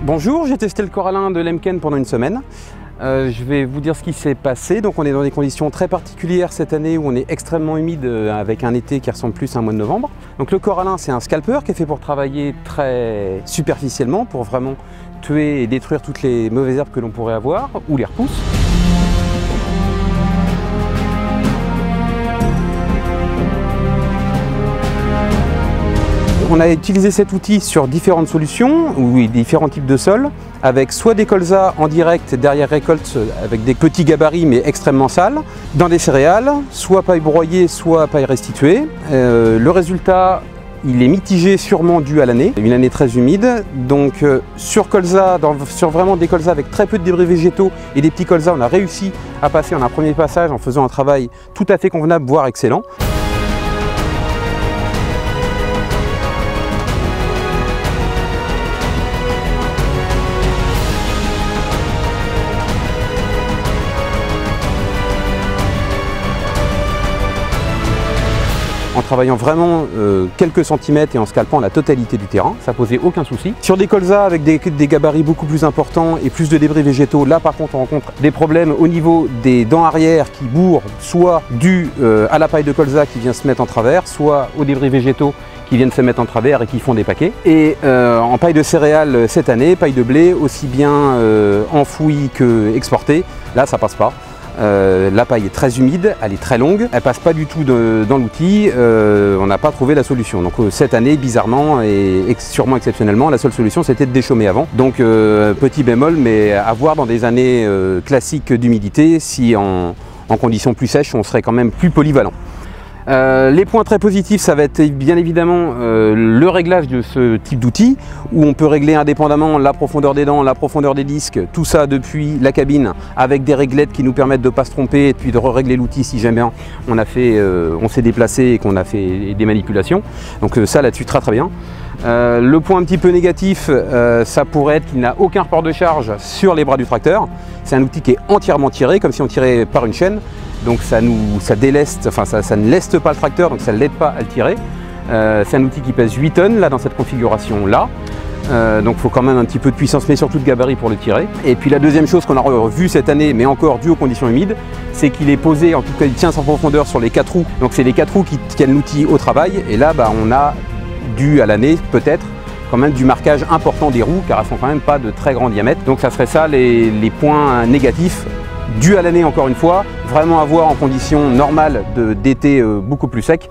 Bonjour, j'ai testé le Corallin de Lemken pendant une semaine. Je vais vous dire ce qui s'est passé. Donc on est dans des conditions très particulières cette année où on est extrêmement humide avec un été qui ressemble plus à un mois de novembre. Donc le Corallin, c'est un scalper qui est fait pour travailler très superficiellement, pour vraiment tuer et détruire toutes les mauvaises herbes que l'on pourrait avoir ou les repousses. On a utilisé cet outil sur différentes solutions ou différents types de sols, avec soit des colzas en direct derrière récolte avec des petits gabarits mais extrêmement sales, dans des céréales, soit paille broyée, soit paille restituée. Le résultat, il est mitigé, sûrement dû à l'année, une année très humide. Donc sur colza, sur vraiment des colzas avec très peu de débris végétaux et des petits colzas, on a réussi à passer en un premier passage en faisant un travail tout à fait convenable, voire excellent. En travaillant vraiment quelques centimètres et en scalpant la totalité du terrain, ça posait aucun souci. Sur des colzas avec des gabarits beaucoup plus importants et plus de débris végétaux, là par contre on rencontre des problèmes au niveau des dents arrière qui bourrent, soit dû à la paille de colza qui vient se mettre en travers, soit aux débris végétaux qui viennent se mettre en travers et qui font des paquets. Et en paille de céréales cette année, paille de blé, aussi bien enfouie que exportée, là ça passe pas. La paille est très humide, elle est très longue, elle passe pas du tout dans l'outil, on n'a pas trouvé la solution. Donc cette année, bizarrement et sûrement exceptionnellement, la seule solution c'était de déchaumer avant. Donc petit bémol, mais à voir dans des années classiques d'humidité, si en conditions plus sèches, on serait quand même plus polyvalent. Les points très positifs, ça va être bien évidemment le réglage de ce type d'outil où on peut régler indépendamment la profondeur des dents, la profondeur des disques, tout ça depuis la cabine avec des réglettes qui nous permettent de ne pas se tromper et puis de régler l'outil si jamais on s'est déplacé et qu'on a fait des manipulations. Donc ça là-dessus très bien. Le point un petit peu négatif, ça pourrait être qu'il n'a aucun report de charge sur les bras du tracteur. C'est un outil qui est entièrement tiré, comme si on tirait par une chaîne. Donc ça déleste, enfin ça ne leste pas le tracteur, donc ça ne l'aide pas à le tirer. C'est un outil qui pèse 8 tonnes là dans cette configuration là. Donc il faut quand même un petit peu de puissance mais surtout de gabarit pour le tirer. Et puis la deuxième chose qu'on a revu cette année, mais encore dû aux conditions humides, c'est qu'il est posé, en tout cas il tient sans profondeur sur les 4 roues. Donc c'est les 4 roues qui tiennent l'outil au travail. Et là on a dû à l'année peut-être quand même du marquage important des roues car elles ne sont quand même pas de très grand diamètre. Donc ça serait ça les points négatifs. Dû à l'année encore une fois, vraiment à voir en conditions normales d'été beaucoup plus sec.